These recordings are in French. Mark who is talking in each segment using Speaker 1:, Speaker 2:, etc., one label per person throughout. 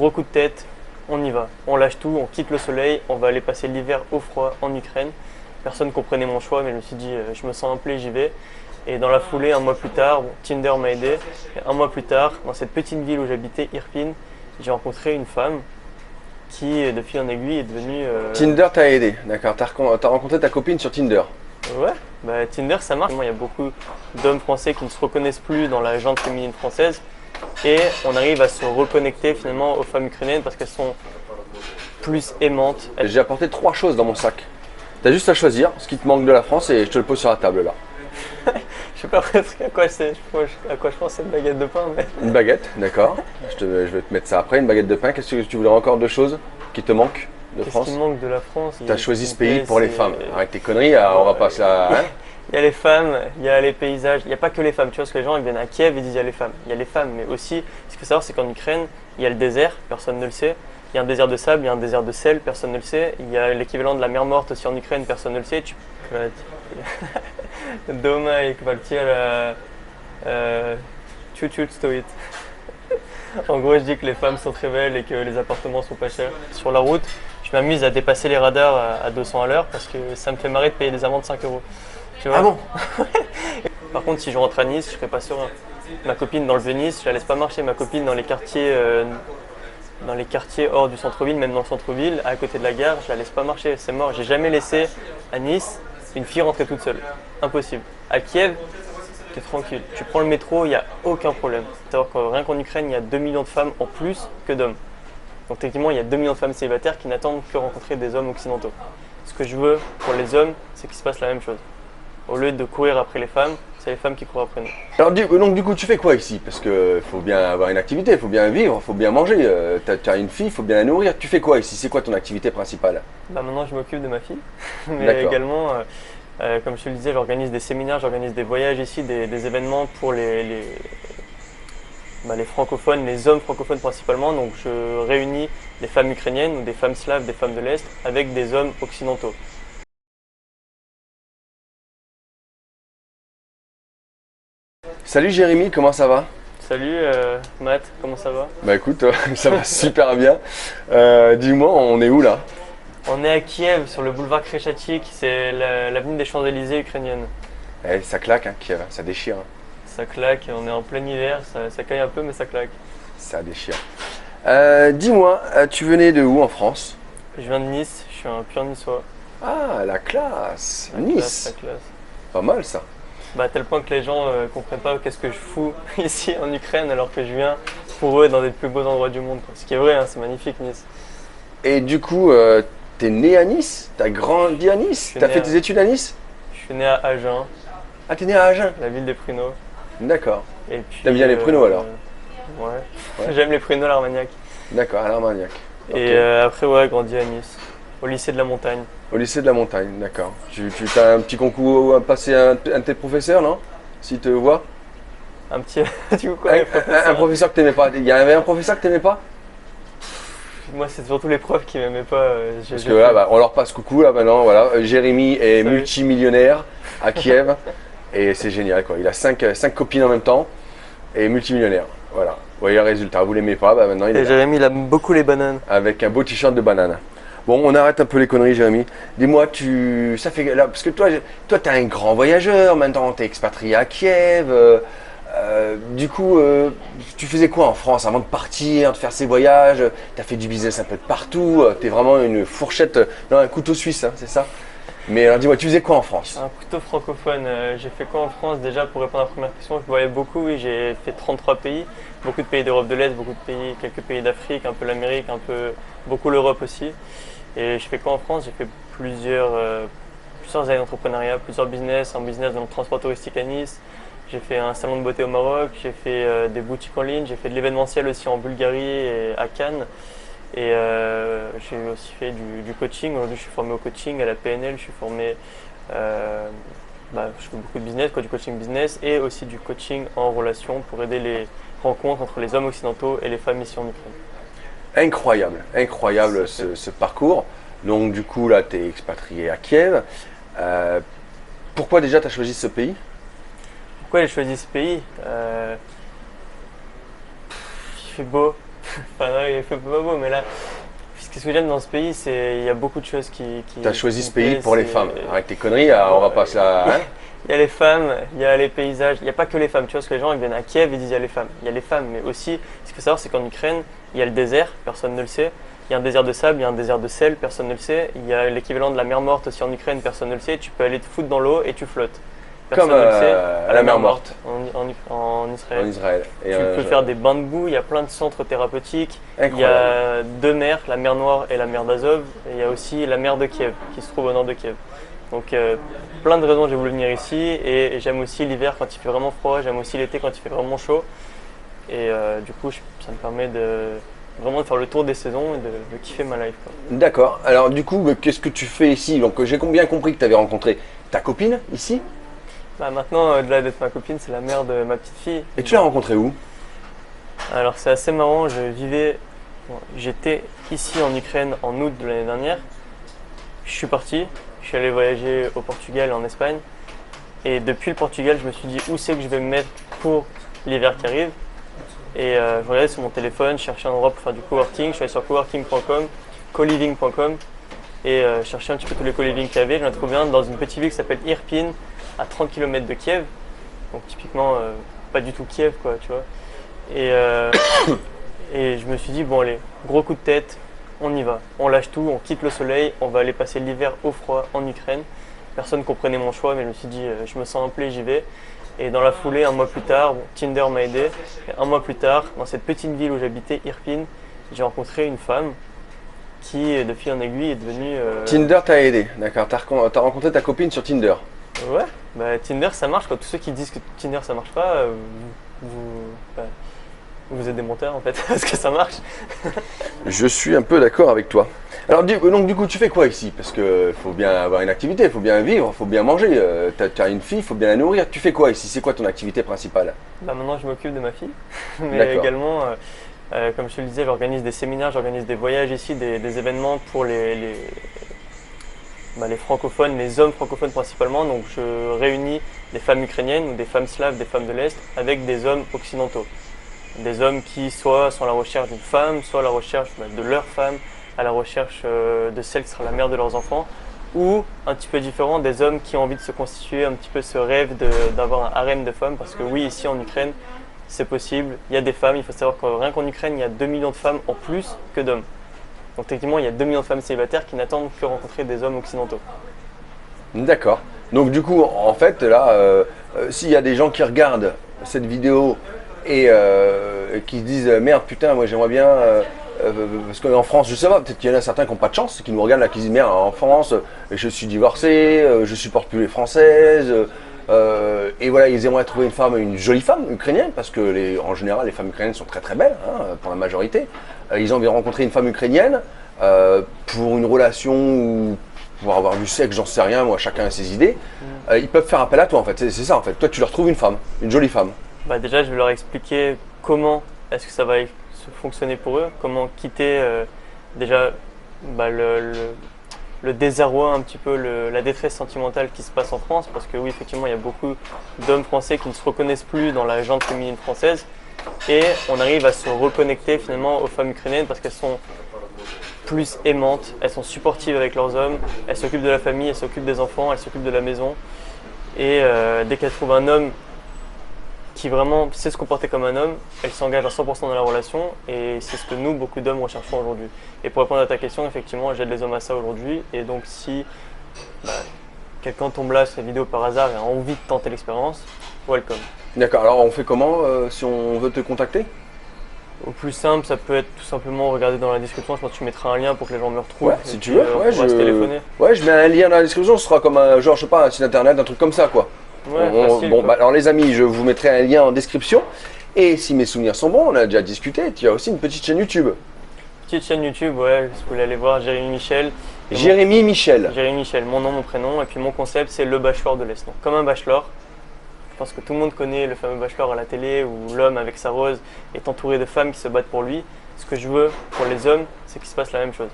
Speaker 1: gros coup de tête, on y va. On lâche tout, on quitte le soleil, on va aller passer l'hiver au froid en Ukraine. Personne ne comprenait mon choix, mais je me suis dit, je me sens appelé, j'y vais. Et dans la foulée, un mois plus tard, bon, Tinder m'a aidé. Et un mois plus tard, dans cette petite ville où j'habitais, Irpin, j'ai rencontré une femme qui, de fil en aiguille, est devenue...
Speaker 2: Tinder t'a aidé, d'accord. T'as rencontré ta copine sur Tinder.
Speaker 1: Ouais, bah, Tinder ça marche. Il y a beaucoup d'hommes français qui ne se reconnaissent plus dans la gente féminine française. Et on arrive à se reconnecter finalement aux femmes ukrainiennes parce qu'elles sont plus aimantes.
Speaker 2: J'ai apporté 3 choses dans mon sac. T'as juste à choisir ce qui te manque de la France et je te le pose sur la table là.
Speaker 1: Je sais pas presque à quoi je pense, c'est une baguette de pain. Mais...
Speaker 2: Une baguette, d'accord. Je vais te mettre ça après, une baguette de pain. Qu'est-ce que tu voulais encore de choses qui te manquent de France?
Speaker 1: Qu'est-ce qui manque de la France?
Speaker 2: T'as choisi ce pays pour les femmes. Arrête tes conneries, on va pas se la... Hein.
Speaker 1: Il y a les femmes, il y a les paysages, il n'y a pas que les femmes. Tu vois, parce que les gens ils viennent à Kiev et disent il y a les femmes. Il y a les femmes, mais aussi, ce qu'il faut savoir, c'est qu'en Ukraine, il y a le désert, personne ne le sait. Il y a un désert de sable, il y a un désert de sel, personne ne le sait. Il y a l'équivalent de la mer morte aussi en Ukraine, personne ne le sait. Doma et Kvaltier, chut stoit. En gros, je dis que les femmes sont très belles et que les appartements sont pas chers. Sur la route, je m'amuse à dépasser les radars à 200 à l'heure parce que ça me fait marrer de payer des amendes de 5 euros. Tu vois?
Speaker 2: Ah bon?
Speaker 1: Par contre, si je rentre à Nice, je serai pas serein. Ma copine dans le Venise, je la laisse pas marcher. Ma copine dans les quartiers hors du centre-ville, même dans le centre-ville, à côté de la gare, je la laisse pas marcher. C'est mort. J'ai jamais laissé à Nice une fille rentrer toute seule. Impossible. À Kiev, tu es tranquille. Tu prends le métro, il n'y a aucun problème. C'est-à-dire que rien qu'en Ukraine, il y a 2 millions de femmes en plus que d'hommes. Donc techniquement, il y a 2 millions de femmes célibataires qui n'attendent que rencontrer des hommes occidentaux. Ce que je veux pour les hommes, c'est qu'il se passe la même chose. Au lieu de courir après les femmes, c'est les femmes qui courent après nous.
Speaker 2: Alors donc du coup, tu fais quoi ici? Parce qu'il faut bien avoir une activité, il faut bien vivre, il faut bien manger. Tu as une fille, il faut bien la nourrir. Tu fais quoi ici? C'est quoi ton activité principale?
Speaker 1: Bah maintenant, je m'occupe de ma fille. Mais également, comme je te le disais, j'organise des séminaires, j'organise des voyages ici, des événements pour les francophones, les hommes francophones principalement. Donc je réunis des femmes ukrainiennes ou des femmes slaves, des femmes de l'Est avec des hommes occidentaux.
Speaker 2: Salut Jérémy, comment ça va?
Speaker 1: Salut Matt, comment ça va?
Speaker 2: Bah écoute, ça va super bien. Dis-moi, on est où là?
Speaker 1: On est à Kiev, sur le boulevard Khreshchatyk, c'est l'avenue des Champs-Élysées ukrainienne.
Speaker 2: Eh, ça claque, hein, Kiev, ça déchire. Hein.
Speaker 1: Ça claque, on est en plein hiver, ça caille un peu mais ça claque.
Speaker 2: Ça déchire. Dis-moi, tu venais de où en France?
Speaker 1: Je viens de Nice, je suis un pur niçois.
Speaker 2: Ah, la classe,
Speaker 1: La
Speaker 2: Nice.
Speaker 1: classe, la classe.
Speaker 2: Pas mal ça.
Speaker 1: Bah, à tel point que les gens comprennent pas qu'est-ce que je fous ici en Ukraine alors que je viens pour eux dans des plus beaux endroits du monde. Quoi. Ce qui est vrai, hein, c'est magnifique Nice.
Speaker 2: Et du coup, t'es né à Nice? T'as grandi à Nice? T'as fait tes études à Nice?
Speaker 1: Je suis né à Agen,
Speaker 2: Ah, t'es né à Agen?
Speaker 1: la ville des pruneaux.
Speaker 2: D'accord.
Speaker 1: Et puis,
Speaker 2: T'aimes bien les pruneaux alors?
Speaker 1: Ouais. J'aime les pruneaux à l'Armagnac.
Speaker 2: D'accord, à l'Armagnac.
Speaker 1: Et après, ouais, grandi à Nice, au lycée de la Montagne.
Speaker 2: Au lycée de la Montagne, d'accord. Tu as un petit concours à passer à un de tes professeurs, non? S'il te voit?
Speaker 1: Un petit. Du coup, quoi,
Speaker 2: Un professeur que t'aimais pas? Il y avait un professeur que t'aimais pas?
Speaker 1: Moi, c'est surtout les profs qui m'aimaient pas.
Speaker 2: Parce que là, bah, on leur passe coucou là maintenant. Voilà. Jérémy est multimillionnaire à Kiev et c'est génial quoi. Il a 5 copines en même temps et multimillionnaire. Voilà. Vous voyez le résultat. Vous l'aimez pas, bah maintenant il est
Speaker 1: Et
Speaker 2: là.
Speaker 1: Jérémy, il aime beaucoup les bananes.
Speaker 2: Avec un beau t-shirt de banane. Bon, on arrête un peu les conneries, Jérémy. Dis-moi, ça fait là, parce que toi, t'es un grand voyageur. Maintenant, t'es expatrié à Kiev. Du coup, tu faisais quoi en France avant de partir, de faire ces voyages? Tu as fait du business un peu de partout. Tu es vraiment une fourchette, non, un couteau suisse, hein, c'est ça? Mais alors dis-moi, tu faisais quoi en France?
Speaker 1: Un couteau francophone. J'ai fait quoi en France? Déjà, pour répondre à la première question, je voyais beaucoup. Oui, j'ai fait 33 pays. Beaucoup de pays d'Europe de l'Est, beaucoup de pays, quelques pays d'Afrique, un peu l'Amérique, beaucoup l'Europe aussi. Et je fais quoi en France? J'ai fait plusieurs années d'entrepreneuriat, plusieurs business, un business dans le transport touristique à Nice. J'ai fait un salon de beauté au Maroc, j'ai fait des boutiques en ligne, j'ai fait de l'événementiel aussi en Bulgarie et à Cannes. Et j'ai aussi fait du coaching. Aujourd'hui, je suis formé au coaching, à la PNL, je suis formé, je fais beaucoup de business, du coaching business et aussi du coaching en relation pour aider les rencontres entre les hommes occidentaux et les femmes ici en Ukraine.
Speaker 2: Incroyable, incroyable ce parcours. Donc du coup, là, tu es expatrié à Kiev. Pourquoi déjà tu as choisi ce pays?
Speaker 1: Pourquoi j'ai choisi ce pays? Il fait beau, Enfin, non, il fait pas beau, mais là, ce que j'aime dans ce pays, c'est il y a beaucoup de choses qui
Speaker 2: Tu as choisi
Speaker 1: qui
Speaker 2: ce
Speaker 1: me
Speaker 2: pays
Speaker 1: plaisent,
Speaker 2: pour les
Speaker 1: c'est-
Speaker 2: femmes. Avec tes conneries, on va pas se la. Hein.
Speaker 1: Il y a les femmes, il y a les paysages, il n'y a pas que les femmes. Tu vois, parce que les gens ils viennent à Kiev, ils disent il y a les femmes. Il y a les femmes, mais aussi, ce qu'il faut savoir, c'est qu'en Ukraine, il y a le désert, personne ne le sait. Il y a un désert de sable, il y a un désert de sel, personne ne le sait. Il y a l'équivalent de la mer morte aussi en Ukraine, personne ne le sait. Tu peux aller te foutre dans l'eau et tu flottes. Personne
Speaker 2: Comme
Speaker 1: ne le sait.
Speaker 2: à la mer morte
Speaker 1: En Israël.
Speaker 2: en Israël. Et,
Speaker 1: Tu peux faire des bains de boue, il y a plein de centres thérapeutiques. Il y
Speaker 2: Incroyable.
Speaker 1: a deux mers, la mer Noire et la mer d'Azov. Et il y a aussi la mer de Kiev, qui se trouve au nord de Kiev. Donc plein de raisons j'ai voulu venir ici. Et j'aime aussi l'hiver quand il fait vraiment froid, j'aime aussi l'été quand il fait vraiment chaud. Et du coup, ça me permet vraiment de faire le tour des saisons et de kiffer ma life, quoi.
Speaker 2: D'accord. Alors du coup, qu'est-ce que tu fais ici? Donc j'ai bien compris que tu avais rencontré ta copine ici.
Speaker 1: Bah, maintenant, au-delà d'être ma copine, c'est la mère de ma petite fille.
Speaker 2: Et tu l'as rencontrée où?
Speaker 1: Alors c'est assez marrant, j'étais ici en Ukraine en août de l'année dernière. Je suis parti, je suis allé voyager au Portugal et en Espagne. Et depuis le Portugal, je me suis dit où c'est que je vais me mettre pour l'hiver qui arrive. Et je regardais sur mon téléphone, je cherchais un endroit pour faire du coworking. Je suis allé sur coworking.com, coliving.com et je cherchais un petit peu tous les coliving qu'il y avait. J'en ai trouvé un dans une petite ville qui s'appelle Irpin, à 30 km de Kiev. Donc typiquement pas du tout Kiev, quoi, tu vois. Et, et je me suis dit, bon allez, gros coup de tête, on y va. On lâche tout, on quitte le soleil, on va aller passer l'hiver au froid en Ukraine. Personne ne comprenait mon choix, mais je me suis dit, je me sens appelé, j'y vais. Et dans la foulée, un mois plus tard, bon, Tinder m'a aidé. Et un mois plus tard, dans cette petite ville où j'habitais, Irpin, j'ai rencontré une femme qui, de fil en aiguille, est devenue...
Speaker 2: Tinder t'a aidé, d'accord. T'as rencontré ta copine sur Tinder.
Speaker 1: Ouais, bah, Tinder ça marche. Tous ceux qui disent que Tinder ça marche pas, bah, vous êtes des menteurs en fait, parce que ça marche.
Speaker 2: Je suis un peu d'accord avec toi. Alors donc du coup, tu fais quoi ici? Parce que faut bien avoir une activité, il faut bien vivre, il faut bien manger. T'as une fille, il faut bien la nourrir. Tu fais quoi ici? C'est quoi ton activité principale?
Speaker 1: Bah, maintenant je m'occupe de ma fille, mais
Speaker 2: D'accord.
Speaker 1: également, comme je te le disais, j'organise des séminaires, j'organise des voyages ici, des événements pour les francophones, les hommes francophones principalement. Donc je réunis des femmes ukrainiennes ou des femmes slaves, des femmes de l'Est avec des hommes occidentaux. Des hommes qui soit sont à la recherche d'une femme, soit à la recherche de leur femme, à la recherche de celle qui sera la mère de leurs enfants, ou un petit peu différent, des hommes qui ont envie de se constituer un petit peu ce rêve d'avoir un harem de femmes, parce que oui, ici en Ukraine, c'est possible, il y a des femmes, il faut savoir que rien qu'en Ukraine, il y a 2 millions de femmes en plus que d'hommes. Donc techniquement, il y a 2 millions de femmes célibataires qui n'attendent que rencontrer des hommes occidentaux.
Speaker 2: D'accord. Donc du coup, en fait, là, s'il y a des gens qui regardent cette vidéo et qui se disent merde, putain, moi j'aimerais bien, parce qu'en France, je sais pas, peut-être qu'il y en a certains qui n'ont pas de chance, qui nous regardent là, qui disent merde, en France, je suis divorcé, je supporte plus les Françaises, et voilà, ils aimeraient trouver une jolie femme ukrainienne, parce que en général, les femmes ukrainiennes sont très très belles, hein, pour la majorité. Ils ont envie de rencontrer une femme ukrainienne pour une relation ou pour avoir du sexe, j'en sais rien, moi chacun a ses idées. Ils peuvent faire appel à toi en fait, c'est ça en fait. Toi tu leur trouves une femme, une jolie femme.
Speaker 1: Bah déjà, je vais leur expliquer comment est-ce que ça va fonctionner pour eux, comment quitter déjà bah, le désarroi, un petit peu la détresse sentimentale qui se passe en France, parce que oui, effectivement, il y a beaucoup d'hommes français qui ne se reconnaissent plus dans la gente féminine française, et on arrive à se reconnecter finalement aux femmes ukrainiennes parce qu'elles sont plus aimantes, elles sont supportives avec leurs hommes, elles s'occupent de la famille, elles s'occupent des enfants, elles s'occupent de la maison, et dès qu'elles trouvent un homme qui vraiment sait se comporter comme un homme, elle s'engage à 100% dans la relation, et c'est ce que nous, beaucoup d'hommes, recherchons aujourd'hui. Et pour répondre à ta question, effectivement, j'aide les hommes à ça aujourd'hui, et donc si quelqu'un tombe là sur la vidéo par hasard et a envie de tenter l'expérience, welcome.
Speaker 2: D'accord, alors on fait comment si on veut te contacter?
Speaker 1: Au plus simple, ça peut être tout simplement regarder dans la description, je pense que tu mettras un lien pour que les gens me retrouvent.
Speaker 2: Ouais, si tu veux,
Speaker 1: on pourra se téléphoner.
Speaker 2: Ouais, je mets un lien dans la description, ce sera comme un genre, je sais pas, un site internet, un truc comme ça quoi.
Speaker 1: Ouais, facile,
Speaker 2: bon,
Speaker 1: quoi.
Speaker 2: bah, alors les amis, je vous mettrai un lien en description. Et si mes souvenirs sont bons, on a déjà discuté, tu as aussi une petite chaîne YouTube.
Speaker 1: Petite chaîne YouTube, ouais, si vous voulez aller voir Jérémy Michel.
Speaker 2: Jérémy Michel.
Speaker 1: Jérémy Michel, mon nom, mon prénom, et puis mon concept c'est le bachelor de l'Est. Donc comme un bachelor, je pense que tout le monde connaît le fameux bachelor à la télé où l'homme avec sa rose est entouré de femmes qui se battent pour lui. Ce que je veux pour les hommes, c'est qu'il se passe la même chose.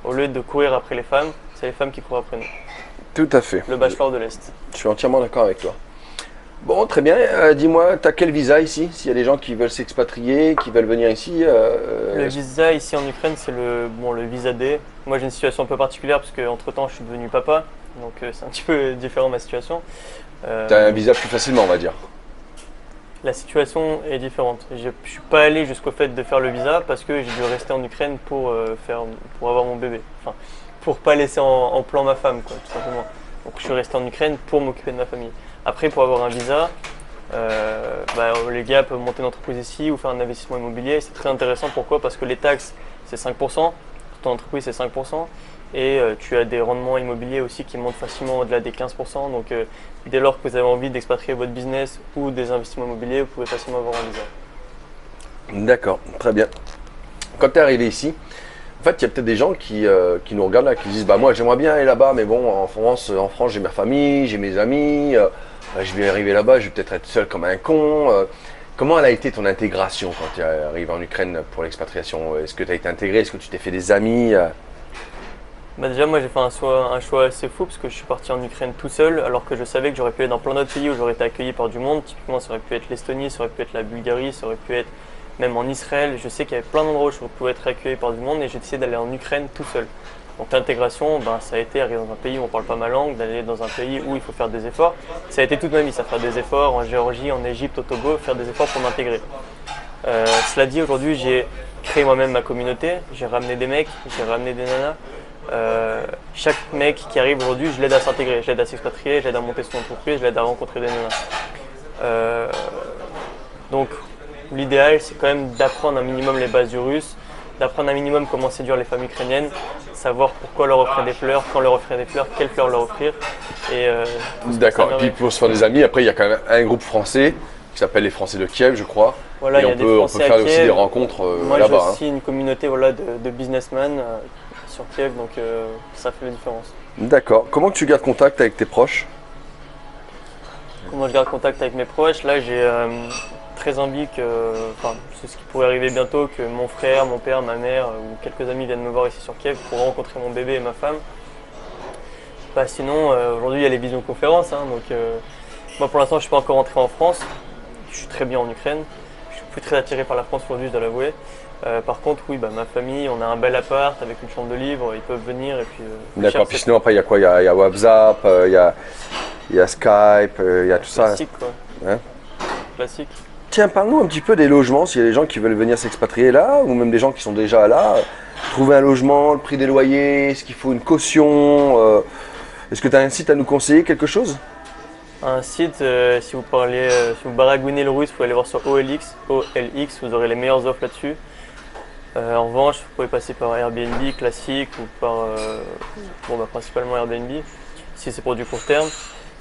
Speaker 1: Au lieu de courir après les femmes, c'est les femmes qui courent après nous.
Speaker 2: Tout à fait.
Speaker 1: Le bachelor de l'Est.
Speaker 2: Je suis entièrement d'accord avec toi. Bon, très bien. Dis-moi, tu as quel visa ici? S'il y a des gens qui veulent s'expatrier, qui veulent venir ici.
Speaker 1: Le visa ici en Ukraine, c'est le visa D. Moi, j'ai une situation un peu particulière parce qu'entre-temps, je suis devenu papa. Donc, c'est un petit peu différent ma situation.
Speaker 2: Tu as un visa plus facilement, on va dire.
Speaker 1: La situation est différente. Je ne suis pas allé jusqu'au fait de faire le visa parce que j'ai dû rester en Ukraine pour avoir mon bébé. Enfin, pour pas laisser en plan ma femme, quoi, tout simplement. Donc je suis resté en Ukraine pour m'occuper de ma famille. Après, pour avoir un visa, les gars peuvent monter une entreprise ici ou faire un investissement immobilier. C'est très intéressant. Pourquoi? Parce que les taxes, c'est 5%. Ton entreprise, c'est 5%. Et tu as des rendements immobiliers aussi qui montent facilement au-delà des 15%. Donc dès lors que vous avez envie d'expatrier votre business ou des investissements immobiliers, vous pouvez facilement avoir un visa.
Speaker 2: D'accord, très bien. Quand tu es arrivé ici, en fait, il y a peut-être des gens qui nous regardent là, qui disent bah moi j'aimerais bien aller là-bas, mais bon en France j'ai ma famille, j'ai mes amis, je vais arriver là-bas, je vais peut-être être seul comme un con. Comment elle a été ton intégration quand tu es arrivé en Ukraine pour l'expatriation? Est-ce que tu as été intégré? Est-ce que tu t'es fait des amis?
Speaker 1: Déjà, moi j'ai fait un choix assez fou parce que je suis parti en Ukraine tout seul alors que je savais que j'aurais pu aller dans plein d'autres pays où j'aurais été accueilli par du monde. Typiquement, ça aurait pu être l'Estonie, ça aurait pu être la Bulgarie, ça aurait pu être même en Israël. Je sais qu'il y avait plein d'endroits où je pouvais être accueilli par du monde et j'ai décidé d'aller en Ukraine tout seul. Donc l'intégration, ça a été arriver dans un pays où on ne parle pas ma langue, d'aller dans un pays où il faut faire des efforts. Ça a été toute ma vie, ça faire des efforts en Géorgie, en Égypte, au Togo, faire des efforts pour m'intégrer. Cela dit, aujourd'hui j'ai créé moi-même ma communauté, j'ai ramené des mecs, j'ai ramené des nanas. Chaque mec qui arrive aujourd'hui, je l'aide à s'intégrer, je l'aide à s'expatrier, je l'aide à monter son entreprise, je l'aide à rencontrer des nanas. Donc l'idéal c'est quand même d'apprendre un minimum les bases du russe, d'apprendre un minimum comment séduire les femmes ukrainiennes, savoir pourquoi leur offrir des fleurs, quand leur offrir des fleurs, quelles fleurs leur offrir.
Speaker 2: D'accord, et puis pour se faire des amis, après il y a quand même un groupe français qui s'appelle les Français de Kiev, je crois.
Speaker 1: Voilà,
Speaker 2: et on peut faire aussi des rencontres
Speaker 1: moi,
Speaker 2: là-bas.
Speaker 1: Moi j'ai aussi une communauté de businessmen sur Kiev, donc ça fait la différence.
Speaker 2: D'accord. Comment tu gardes contact avec tes proches?
Speaker 1: Comment je garde contact avec mes proches? Là, j'ai très envie c'est ce qui pourrait arriver bientôt, que mon frère, mon père, ma mère ou quelques amis viennent me voir ici sur Kiev pour rencontrer mon bébé et ma femme. Sinon, aujourd'hui, il y a les visioconférences. Moi, pour l'instant, je ne suis pas encore rentré en France. Je suis très bien en Ukraine. Je suis plus très attiré par la France aujourd'hui, je dois l'avouer. Par contre, oui, ma famille, on a un bel appart avec une chambre de libre, ils peuvent venir et puis.
Speaker 2: D'accord, puis sinon après il y a quoi? Il y a WhatsApp, il y a Skype, il y a tout ça.
Speaker 1: Classique quoi.
Speaker 2: Hein?
Speaker 1: Classique.
Speaker 2: Tiens, parle-nous un petit peu des logements, s'il y a des gens qui veulent venir s'expatrier là, ou même des gens qui sont déjà là. Trouver un logement, le prix des loyers, est-ce qu'il faut une caution? Est-ce que tu as un site à nous conseiller, quelque chose?
Speaker 1: Un site, si vous baragouinez le russe, vous pouvez aller voir sur OLX, vous aurez les meilleures offres là-dessus. En revanche, vous pouvez passer par Airbnb classique ou principalement Airbnb, si c'est pour du court terme.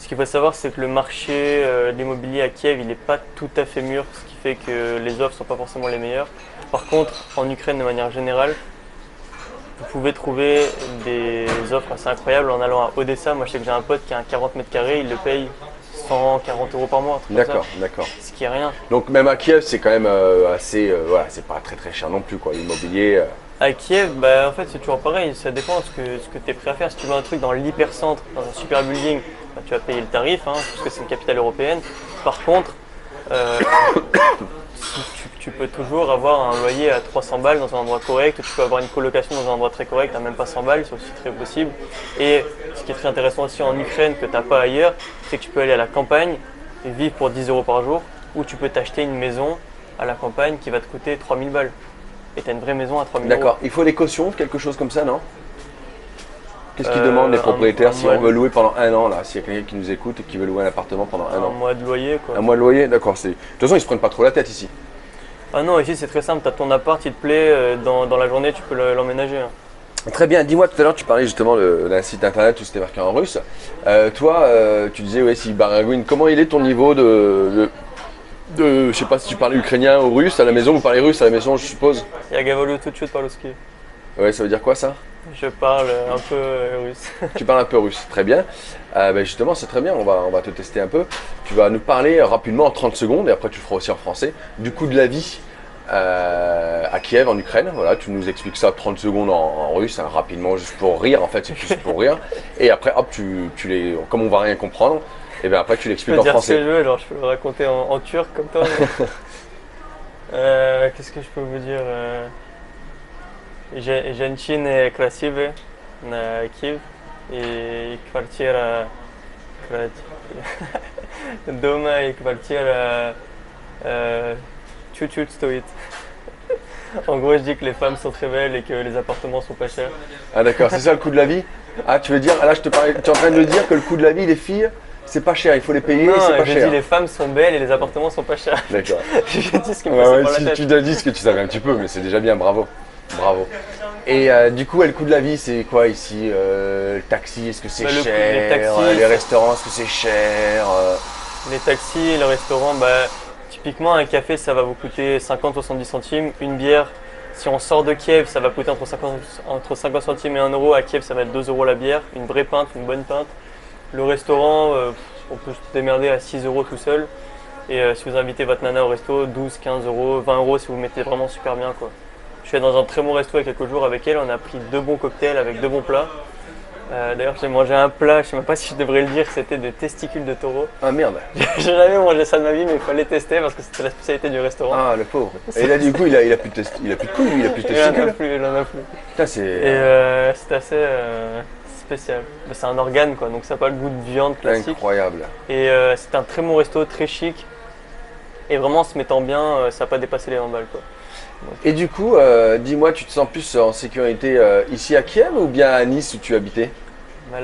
Speaker 1: Ce qu'il faut savoir, c'est que le marché de l'immobilier à Kiev, il n'est pas tout à fait mûr, ce qui fait que les offres ne sont pas forcément les meilleures. Par contre, en Ukraine, de manière générale, vous pouvez trouver des offres assez incroyables en allant à Odessa. Moi, je sais que j'ai un pote qui a un 40 mètres carrés, il le paye 140 euros par mois.
Speaker 2: D'accord, d'accord.
Speaker 1: Ce qui est rien.
Speaker 2: Donc même à Kiev, c'est quand même assez, c'est pas très très cher non plus quoi, l'immobilier.
Speaker 1: À Kiev, en fait c'est toujours pareil, ça dépend de ce que tu es prêt à faire. Si tu veux un truc dans l'hypercentre, dans un super building, tu vas payer le tarif, parce que c'est une capitale européenne. Par contre, tu peux toujours avoir un loyer à 300 balles dans un endroit correct, tu peux avoir une colocation dans un endroit très correct à même pas 100 balles, c'est aussi très possible. Et ce qui est très intéressant aussi en Ukraine que tu n'as pas ailleurs, c'est que tu peux aller à la campagne et vivre pour 10 euros par jour, ou tu peux t'acheter une maison à la campagne qui va te coûter 3000 balles. Et tu as une vraie maison à 3000 euros.
Speaker 2: D'accord, il faut des cautions, quelque chose comme ça, non? Qu'est-ce qu'ils demandent les propriétaires si on veut louer pendant un an là? S'il y a quelqu'un qui nous écoute et qui veut louer un appartement pendant un an.
Speaker 1: Un mois de loyer quoi.
Speaker 2: Un mois de loyer, d'accord. De toute façon, ils se prennent pas trop la tête ici.
Speaker 1: Ah non, ici c'est très simple, tu as ton appart, il te plaît, dans la journée tu peux l'emménager.
Speaker 2: Très bien, dis-moi tout à l'heure, tu parlais justement d'un site internet où c'était marqué en russe. Toi, tu disais, ouais, si Baragouine, comment il est ton niveau je sais pas si tu parles ukrainien ou russe à la maison, vous parlez russe à la maison, je suppose?
Speaker 1: Я говорю чуть-чуть по-русски.
Speaker 2: Ouais, ça veut dire quoi ça?
Speaker 1: Je parle un peu russe.
Speaker 2: Tu parles un peu russe, très bien. Justement, c'est très bien, on va te tester un peu. Tu vas nous parler rapidement en 30 secondes, et après tu le feras aussi en français, du coût de la vie à Kiev, en Ukraine. Voilà, tu nous expliques ça 30 secondes en russe, rapidement, juste pour rire, en fait, c'est juste pour rire. Et après, hop, comme on va rien comprendre, Et bien après tu
Speaker 1: Je
Speaker 2: l'expliques
Speaker 1: peux
Speaker 2: en
Speaker 1: dire ce que
Speaker 2: français.
Speaker 1: je veux, alors je peux le raconter en turc comme toi. Qu'est-ce que je peux vous dire Женщины красивые на Киев и квартира дома и квартира чуть-чуть стоит. En gros, je dis que les femmes sont très belles et que les appartements sont pas chers.
Speaker 2: Ah d'accord, c'est ça le coût de la vie? Ah tu veux dire, ah, là je te parlais, tu es en train de me dire que le coût de la vie, les filles, c'est pas cher, il faut les payer,
Speaker 1: Non,
Speaker 2: c'est pas
Speaker 1: je
Speaker 2: cher.
Speaker 1: dis les femmes sont belles et les appartements sont pas chers.
Speaker 2: D'accord.
Speaker 1: Je dis ce qui me
Speaker 2: Ouais,
Speaker 1: passait
Speaker 2: ouais,
Speaker 1: par la
Speaker 2: si
Speaker 1: tête.
Speaker 2: tu t'as dit ce que tu savais un petit peu, mais c'est déjà bien, bravo. Bravo. Et du coup, le coût de la vie, c'est quoi ici? Le taxi, est-ce que c'est
Speaker 1: Bah, le coût-
Speaker 2: cher?
Speaker 1: les taxis,
Speaker 2: Les restaurants, est-ce que c'est cher?
Speaker 1: Les taxis, le restaurant, typiquement un café ça va vous coûter 50-70 centimes. Une bière, si on sort de Kiev, ça va coûter entre 50 centimes et 1 euro. À Kiev, ça va être 2 euros la bière, une vraie pinte, une bonne pinte. Le restaurant, on peut se démerder à 6 euros tout seul. Et si vous invitez votre nana au resto, 12, 15 euros, 20 euros si vous mettez vraiment super bien, quoi. Je suis allé dans un très bon resto il y a quelques jours avec elle, on a pris 2 bons cocktails avec 2 bons plats. D'ailleurs, j'ai mangé un plat, je ne sais même pas si je devrais le dire, c'était des testicules de taureau.
Speaker 2: Ah merde.
Speaker 1: J'ai jamais mangé ça de ma vie, mais il fallait tester parce que c'était la spécialité du restaurant.
Speaker 2: Ah le pauvre. Et là du coup, il a plus de il a plus de couilles, lui, il a plus de
Speaker 1: Il en a
Speaker 2: testicules.
Speaker 1: plus, il en a plus.
Speaker 2: Putain, c'est.
Speaker 1: Et c'était assez spécial. C'est un organe, quoi, donc ça n'a pas le goût de viande classique.
Speaker 2: Incroyable.
Speaker 1: Et c'était un très bon resto, très chic. Et vraiment, en se mettant bien, ça n'a pas dépassé les 20 balles, quoi.
Speaker 2: Et du coup, dis-moi, tu te sens plus en sécurité ici à Kiev ou bien à Nice où tu habitais?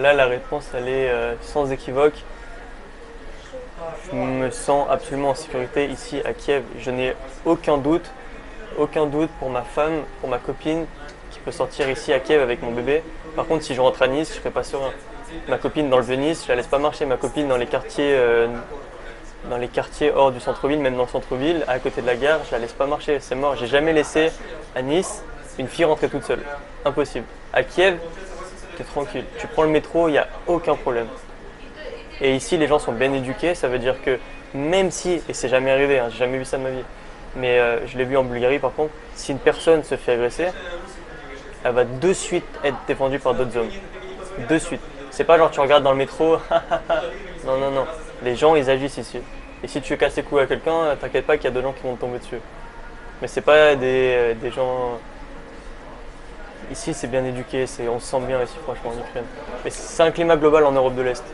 Speaker 1: Là, la réponse, elle est sans équivoque. Je me sens absolument en sécurité ici à Kiev. Je n'ai aucun doute pour ma femme, pour ma copine qui peut sortir ici à Kiev avec mon bébé. Par contre, si je rentre à Nice, je ne serai pas serein. Ma copine dans le Nice, je la laisse pas marcher. Ma copine dans les quartiers hors du centre-ville, même dans le centre-ville, à côté de la gare, je la laisse pas marcher. C'est mort. J'ai jamais laissé à Nice une fille rentrer toute seule. Impossible. À Kiev, tu es tranquille. Tu prends le métro, il n'y a aucun problème. Et ici, les gens sont bien éduqués. Ça veut dire que même si, et c'est jamais arrivé, hein, j'ai jamais vu ça de ma vie, mais je l'ai vu en Bulgarie par contre, si une personne se fait agresser, elle va de suite être défendue par d'autres hommes. De suite. C'est pas genre tu regardes dans le métro, non, non, non. Les gens, ils agissent ici. Et si tu casses les couilles à quelqu'un, t'inquiète pas qu'il y a d'autres gens qui vont te tomber dessus. Mais c'est pas des gens... Ici, c'est bien éduqué, on se sent bien ici, franchement, en Ukraine. Mais c'est un climat global en Europe de l'Est.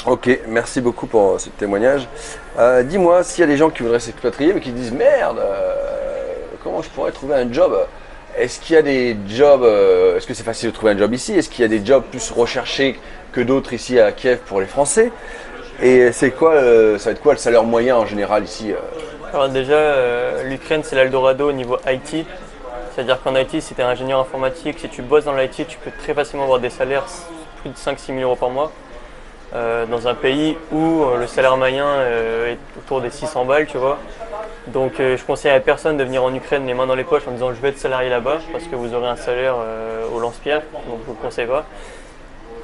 Speaker 2: Ok, merci beaucoup pour ce témoignage. Dis-moi, s'il y a des gens qui voudraient s'expatrier mais qui disent merde, comment je pourrais trouver un job? Est-ce qu'il y a des jobs, est-ce que c'est facile de trouver un job ici? Est-ce qu'il y a des jobs plus recherchés que d'autres ici à Kiev pour les Français? Et c'est quoi, ça va être quoi le salaire moyen en général ici?
Speaker 1: Alors déjà, l'Ukraine, c'est l'Eldorado au niveau IT. C'est-à-dire qu'en IT, si tu es ingénieur informatique, si tu bosses dans l'IT, tu peux très facilement avoir des salaires plus de 5-6 000 euros par mois. Dans un pays où le salaire moyen est autour des 600 balles, tu vois. Donc je conseille à personne de venir en Ukraine les mains dans les poches en disant je vais être salarié là-bas parce que vous aurez un salaire au lance-pierre, donc je ne vous le conseille pas.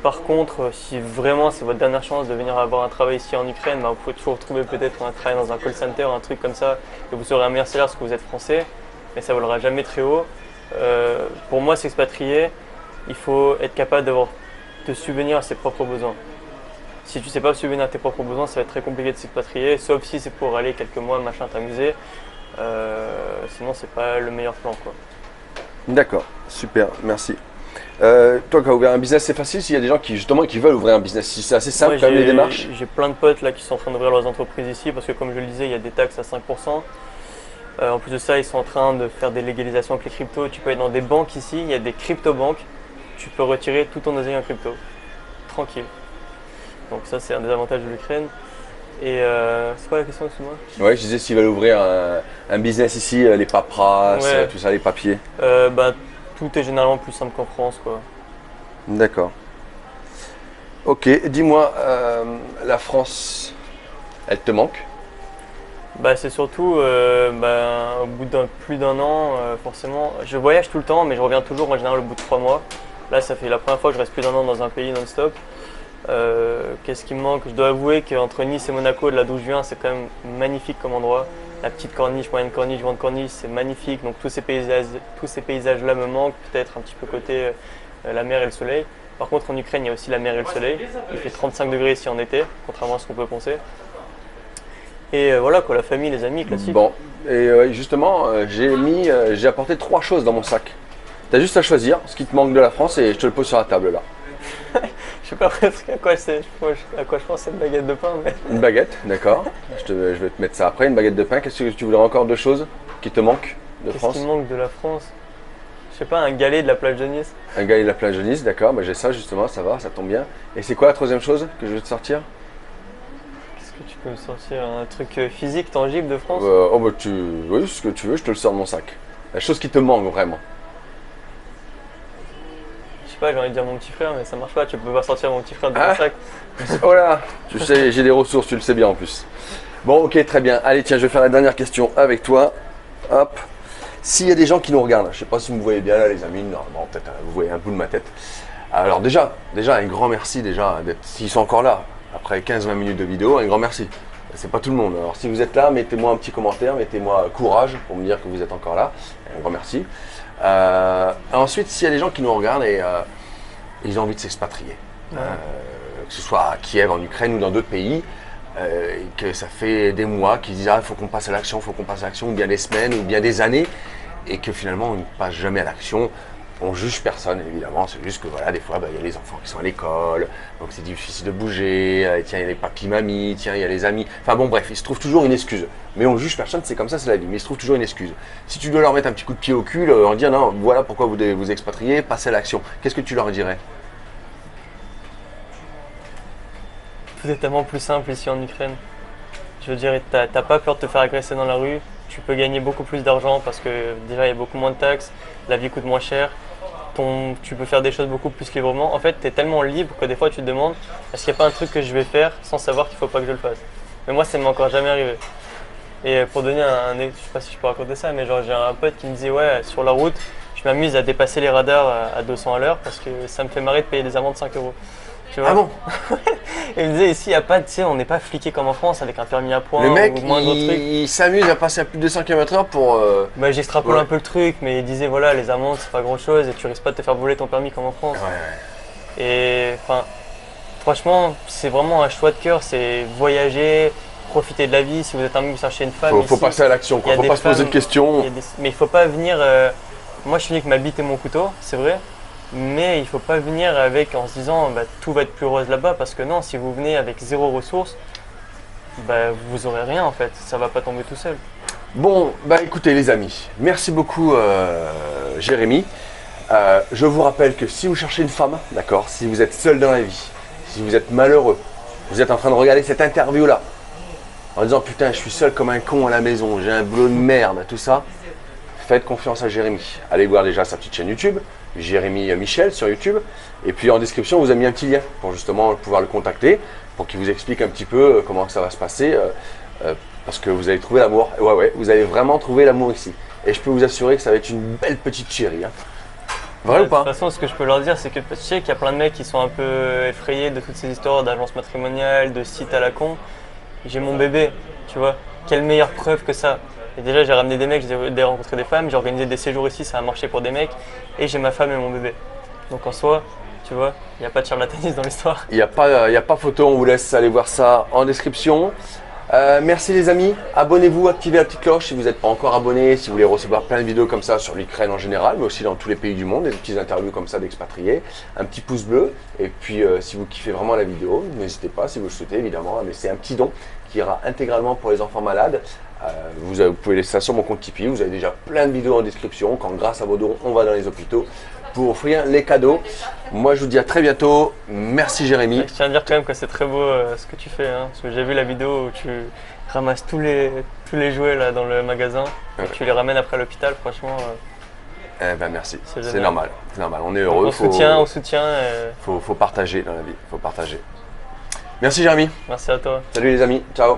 Speaker 1: Par contre, si vraiment c'est votre dernière chance de venir avoir un travail ici en Ukraine, vous pouvez toujours trouver peut-être un travail dans un call center, un truc comme ça, et vous aurez un meilleur salaire parce que vous êtes français, mais ça ne volera jamais très haut. Pour moi, s'expatrier, il faut être capable de subvenir à ses propres besoins. Si tu ne sais pas subvenir à tes propres besoins, ça va être très compliqué de s'expatrier, sauf si c'est pour aller quelques mois, machin, t'amuser. Sinon, c'est pas le meilleur plan, quoi.
Speaker 2: D'accord, super, merci. Toi qui as ouvert un business, c'est facile s'il y a des gens qui justement qui veulent ouvrir un business, si c'est assez simple
Speaker 1: Moi,
Speaker 2: quand même les démarches.
Speaker 1: J'ai plein de potes là qui sont en train d'ouvrir leurs entreprises ici parce que comme je le disais, il y a des taxes à 5%. En plus de ça, ils sont en train de faire des légalisations avec les cryptos. Tu peux aller dans des banques ici, il y a des crypto-banques. Tu peux retirer tout ton oseille en crypto. Tranquille. Donc ça, c'est un des avantages de l'Ukraine. Et c'est quoi la question, excuse-moi?
Speaker 2: Ouais, je disais s'ils veulent ouvrir un business ici, les paperasses,
Speaker 1: Ouais.
Speaker 2: tout ça, les papiers.
Speaker 1: Tout est généralement plus simple qu'en France, quoi.
Speaker 2: D'accord. Ok, dis-moi, la France, elle te manque?
Speaker 1: C'est surtout au bout plus d'un an, forcément. Je voyage tout le temps, mais je reviens toujours en général au bout de 3 mois. Là, ça fait la première fois que je reste plus d'un an dans un pays non-stop. Qu'est-ce qui me manque? Je dois avouer qu'entre Nice et Monaco, de là d'où je viens, c'est quand même magnifique comme endroit. La petite corniche, moyenne corniche, grande corniche, c'est magnifique. Donc tous ces paysages-là me manquent, peut-être un petit peu côté la mer et le soleil. Par contre, en Ukraine, il y a aussi la mer et le soleil. Il fait 35 degrés ici en été, contrairement à ce qu'on peut penser. Et voilà quoi, la famille, les amis, classique.
Speaker 2: Bon, et justement, j'ai apporté 3 choses dans mon sac. Tu as juste à choisir ce qui te manque de la France et je te le pose sur la table là.
Speaker 1: Je sais pas presque à quoi je pense cette baguette de pain. Mais...
Speaker 2: Une baguette, d'accord. Je vais te mettre ça après, une baguette de pain. Qu'est-ce que tu voudrais encore de choses qui te manquent de France?
Speaker 1: Qu'est-ce qui manque de la France? Je sais pas, un galet de la plage de Nice.
Speaker 2: Un galet de la plage de Nice, d'accord. Bah, j'ai ça justement, ça va, ça tombe bien. Et c'est quoi la troisième chose que je vais te sortir?
Speaker 1: Qu'est-ce que tu peux me sortir? Un truc physique, tangible de France?
Speaker 2: Oh bah oui, ce que tu veux, je te le sors de mon sac. La chose qui te manque vraiment.
Speaker 1: Je sais pas, j'ai envie de dire mon petit frère, mais ça marche pas. Tu peux pas sortir mon petit frère de mon sac.
Speaker 2: Oh là, tu sais, j'ai des ressources, tu le sais bien en plus. Bon, ok, très bien. Allez, tiens, je vais faire la dernière question avec toi. Hop. S'il y a des gens qui nous regardent, je sais pas si vous me voyez bien là, les amis, normalement, peut-être vous voyez un bout de ma tête. Alors déjà, un grand merci déjà, s'ils sont encore là, après 15-20 minutes de vidéo, un grand merci. C'est pas tout le monde. Alors si vous êtes là, mettez-moi un petit commentaire, mettez-moi courage pour me dire que vous êtes encore là. Un grand merci. Ensuite, s'il y a des gens qui nous regardent et ils ont envie de s'expatrier, que ce soit à Kiev, en Ukraine ou dans d'autres pays, et que ça fait des mois qu'ils disent il faut qu'on passe à l'action, ou bien des semaines, ou bien des années, et que finalement on ne passe jamais à l'action. On juge personne évidemment, c'est juste que voilà, des fois il y a les enfants qui sont à l'école, donc c'est difficile de bouger, tiens il y a les papis mamies, tiens il y a les amis, enfin bon bref, il se trouve toujours une excuse. Mais on juge personne, c'est comme ça, c'est la vie, mais il se trouve toujours une excuse. Si tu dois leur mettre un petit coup de pied au cul, leur dire non, voilà pourquoi vous devez vous expatrier, passez à l'action, qu'est-ce que tu leur dirais?
Speaker 1: Tout est tellement plus simple ici en Ukraine. Je veux dire, t'as pas peur de te faire agresser dans la rue, tu peux gagner beaucoup plus d'argent parce que déjà il y a beaucoup moins de taxes, la vie coûte moins cher. Tu peux faire des choses beaucoup plus librement. En fait, tu es tellement libre que des fois tu te demandes est-ce qu'il n'y a pas un truc que je vais faire sans savoir qu'il ne faut pas que je le fasse. Mais moi, ça ne m'est encore jamais arrivé. Et pour donner je ne sais pas si je peux raconter ça, mais genre j'ai un pote qui me disait ouais, sur la route, je m'amuse à dépasser les radars à 200 à l'heure parce que ça me fait marrer de payer des amendes de 5 euros. Tu vois?
Speaker 2: Ah bon?
Speaker 1: Et il me disait ici, il y a pas, tu sais, on n'est pas fliqué comme en France avec un permis à points.
Speaker 2: Le mec,
Speaker 1: ou moindre truc.
Speaker 2: il s'amuse à passer à plus de 200 km/h pour.
Speaker 1: Bah, j'extrapole un peu le truc, mais il disait voilà, les amendes c'est pas grand chose et tu risques pas de te faire voler ton permis comme en France.
Speaker 2: Ouais.
Speaker 1: Et enfin, franchement, c'est vraiment un choix de cœur, c'est voyager, profiter de la vie. Si vous êtes un mec qui cherchez une femme,
Speaker 2: Faut passer à l'action, faut pas se poser de questions.
Speaker 1: Mais il faut pas venir. Moi, je suis venu avec ma bite et mon couteau, c'est vrai. Mais il ne faut pas venir en se disant bah, tout va être plus rose là-bas parce que non, si vous venez avec 0 ressources, bah, vous n'aurez rien en fait, ça ne va pas tomber tout seul.
Speaker 2: Bon, bah écoutez les amis, merci beaucoup Jérémy. Je vous rappelle que si vous cherchez une femme, d'accord, si vous êtes seul dans la vie, si vous êtes malheureux, vous êtes en train de regarder cette interview-là, en disant putain je suis seul comme un con à la maison, j'ai un boulot de merde, tout ça, faites confiance à Jérémy. Allez voir déjà sa petite chaîne YouTube, Jérémy Michel sur YouTube. Et puis en description, on vous a mis un petit lien pour justement pouvoir le contacter, pour qu'il vous explique un petit peu comment ça va se passer, parce que vous allez trouver l'amour. Ouais, vous allez vraiment trouver l'amour ici. Et je peux vous assurer que ça va être une belle petite chérie. Hein. Vrai ou pas?
Speaker 1: De toute façon, ce que je peux leur dire, c'est que je sais qu'il y a plein de mecs qui sont un peu effrayés de toutes ces histoires d'agences matrimoniales, de sites à la con. J'ai mon bébé, tu vois. Quelle meilleure preuve que ça? Et déjà, j'ai ramené des mecs, j'ai rencontré des femmes, j'ai organisé des séjours ici, ça a marché pour des mecs. Et j'ai ma femme et mon bébé. Donc en soi, tu vois, il n'y a pas de charlatanisme dans l'histoire.
Speaker 2: Il n'y a pas photo, on vous laisse aller voir ça en description. Merci les amis, abonnez-vous, activez la petite cloche si vous n'êtes pas encore abonné, si vous voulez recevoir plein de vidéos comme ça sur l'Ukraine en général, mais aussi dans tous les pays du monde, des petites interviews comme ça d'expatriés, un petit pouce bleu, et puis si vous kiffez vraiment la vidéo, n'hésitez pas, si vous le souhaitez évidemment, à laisser un petit don qui ira intégralement pour les enfants malades. Vous pouvez laisser ça sur mon compte Tipeee, vous avez déjà plein de vidéos en description, quand grâce à vos dons, on va dans les hôpitaux pour offrir les cadeaux. Moi je vous dis à très bientôt, merci Jérémy.
Speaker 1: Je tiens à dire quand même que c'est très beau ce que tu fais, hein, parce que j'ai vu la vidéo où tu ramasses tous les jouets là dans le magasin et tu les ramènes après à l'hôpital, franchement.
Speaker 2: Eh ben merci, c'est normal, on est heureux.
Speaker 1: Donc, on soutient.
Speaker 2: Faut partager dans la vie, faut partager. Merci Jérémy.
Speaker 1: Merci à toi.
Speaker 2: Salut les amis, ciao.